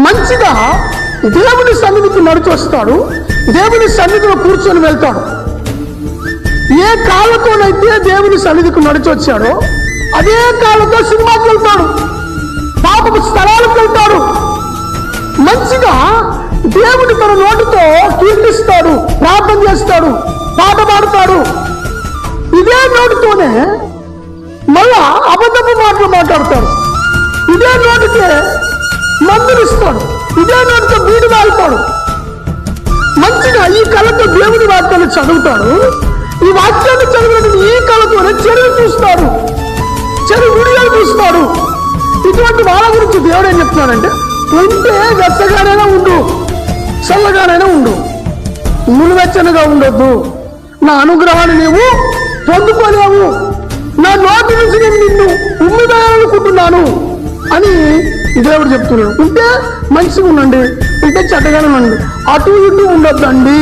మంచిగా దేవుని సన్నిధికి నడిచి వస్తాడు, దేవుని సన్నిధిలో కూర్చొని వెళ్తాడు. ఏ కాళ్ళతోనైతే దేవుని సన్నిధికి నడిచి వచ్చాడో అదే కాళ్ళతో సినిమాకి వెళ్తాడు, పాపపు స్థలాలకు వెళ్తాడు. మంచిగా దేవుని తన నోటితో కీర్తిస్తాడు, ప్రార్థన చేస్తాడు, పాట పాడతాడు. ఇదే నోటితోనే మళ్ళా అబద్ధపు మాటలు మాట్లాడతాడు. ఇదే నోటికే మందులిస్తాడు, ఇదే నోటితో బీడు వాళ్తాడు. మంచిగా ఈ కళ్ళతో దేవుని వాక్యాన్ని చదువుతాడు. ఈ వాక్యాన్ని చదివిన ఈ కళ్ళతోనే చెరువు చూస్తాడు, చెరువు వీడియోలు చూస్తాడు. ఇటువంటి వాళ్ళ గురించి దేవుడు ఏం చెప్తున్నాడంటే, ఉంటే వెచ్చగానైనా ఉండు, చల్లగానైనా ఉండు, నులివెచ్చనగా ఉండొద్దు. నా అనుగ్రహాన్ని నీవు పొందుకోలేవు, నా నోటి నుంచి నేను నిన్ను ఉమ్మివేయాలనుకుంటున్నాను అని దేవుడు చెప్తున్నాడు. ఉంటే మంచిగా ఉండండి, ఉంటే చెడ్డగానే ఉండండి, అటు ఇటు ఉండొద్దండి.